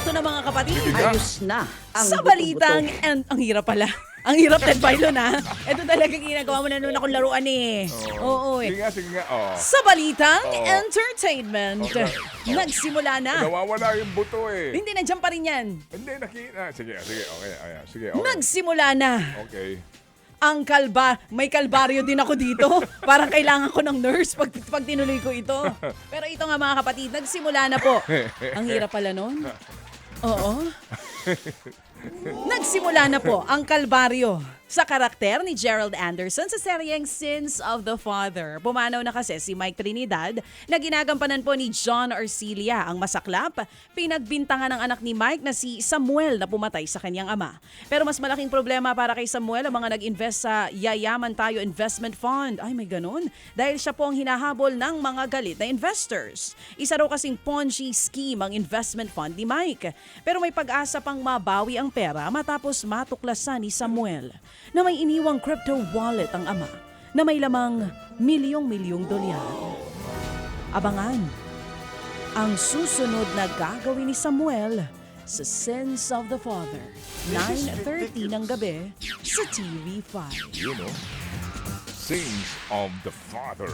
Eto na mga kapatid. Ayos na ang Sa buto-buto. balitang, and ang hirap pala. Ang hirap, Ted Bailo na. Ito talaga ginagawa mo na noon akong laruan eh. Oo eh. Sige nga. Oh. Sa balitang Oo. entertainment, Okay. nagsimula na. Nawawala yung buto eh. Hindi, nandiyan pa rin yan. Hindi, nakita. Sige, okay. Ayan, sige, okay. Nagsimula na. Okay. Ang may kalbaryo din ako dito. Parang kailangan ko ng nurse pag tinuloy ko ito. Pero ito nga mga kapatid, nagsimula na po. Ang hirap pala nun. Oo. Nagsimula na po ang kalbaryo sa karakter ni Gerald Anderson sa seryeng Sins of the Father. Pumanaw na kasi si Mike Trinidad na ginagampanan po ni John Arcilia. Ang masaklap, pinagbintangan ng anak ni Mike na si Samuel na pumatay sa kanyang ama. Pero mas malaking problema para kay Samuel ang mga nag-invest sa Yayaman Tayo Investment Fund. Ay, may ganun. Dahil siya po ang hinahabol ng mga galit na investors. Isa raw kasing Ponzi scheme ang investment fund ni Mike. Pero may pag-asa pang mabawi ang pera matapos matuklasan ni Samuel na may iniwang crypto wallet ang ama na may lamang milyong-milyong dolyar. Abangan ang susunod na gagawin ni Samuel sa Sins of the Father, 9:30 ng gabi sa TV5. You know, Sins of the Father.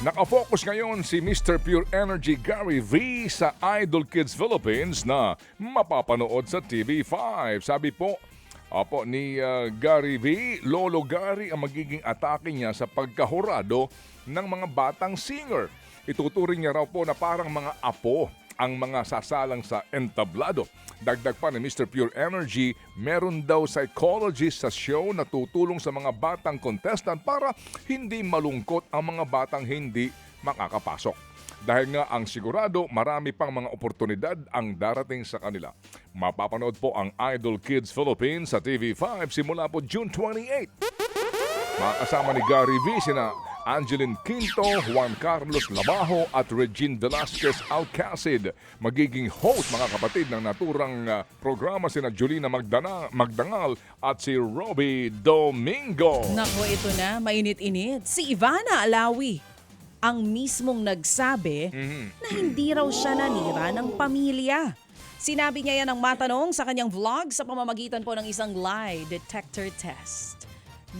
Nakafocus ngayon si Mr. Pure Energy Gary V sa Idol Kids Philippines na mapapanood sa TV5. Sabi po, ni Gary V, Lolo Gary ang magiging atake niya sa pagkahurado ng mga batang singer. Ituturing niya raw po na parang mga apo ang mga sasalang sa entablado. Dagdag pa ni Mr. Pure Energy, meron daw psychologist sa show na tutulong sa mga batang contestant para hindi malungkot ang mga batang hindi makakapasok. Dahil nga ang sigurado, marami pang mga oportunidad ang darating sa kanila. Mapapanood po ang Idol Kids Philippines sa TV5 simula po June 28. Makakasama ni Gary V sina Angeline Quinto, Juan Carlos Labajo at Regine Velasquez Alcacid. Magiging host mga kapatid ng naturang programa sina Julina Magdangal at si Robbie Domingo. Nako, ito na, mainit-init. Si Ivana Alawi ang mismong nagsabi na hindi raw siya nanira ng pamilya. Sinabi niya yan ng matanong sa kanyang vlog sa pamamagitan po ng isang lie detector test.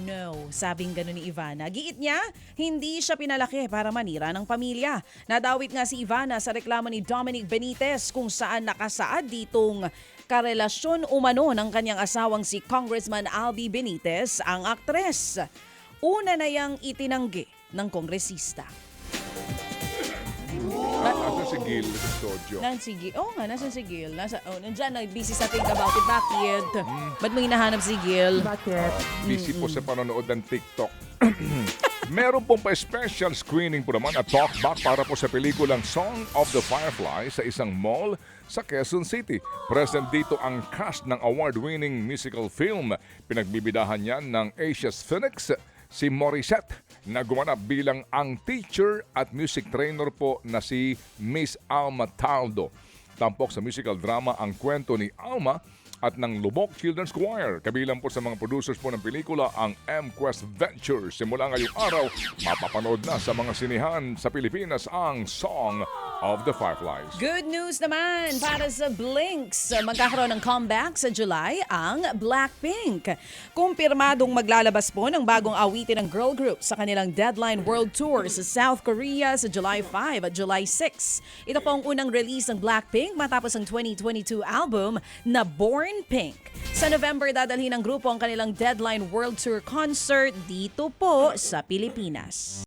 No, sabing gano'n ni Ivana. Giit niya, hindi siya pinalaki para manira ng pamilya. Nadawit nga si Ivana sa reklamo ni Dominic Benitez kung saan nakasaad ditong karelasyon umano ng kanyang asawang si Congressman Albi Benitez, ang aktres. Una na yang itinanggi ng kongresista. Nasaan si Gil sa studio? Nasaan si Gil? Nandyan, busy sa think about it. Bakit? Ba't mo hinahanap si Gil? Busy po sa panonood ng TikTok. Meron pong pa-special screening po naman at talkback para po sa pelikulang Song of the Firefly sa isang mall sa Quezon City. Present dito ang cast ng award-winning musical film. Pinagbibidahan yan ng Asia's Phoenix, si Morissette, na gumanap bilang ang teacher at music trainer po na si Miss Alma Taldo. Tampok sa musical drama ang kwento ni Alma at ng Lubok Children's Choir. Kabilang po sa mga producers po ng pelikula ang M-Quest Ventures. Simula ngayong araw, mapapanood na sa mga sinihan sa Pilipinas ang Song of the Fireflies. Good news naman para sa Blinks. Magkakaroon ng comeback sa July ang Blackpink. Kumpirmadong maglalabas po ng bagong awitin ng girl group sa kanilang Deadline World Tour sa South Korea sa July 5 at July 6. Ito po ang unang release ng Blackpink matapos ang 2022 album na Born Pink. Sa November, dadalhin ng grupo ang kanilang Deadline World Tour concert dito po sa Pilipinas.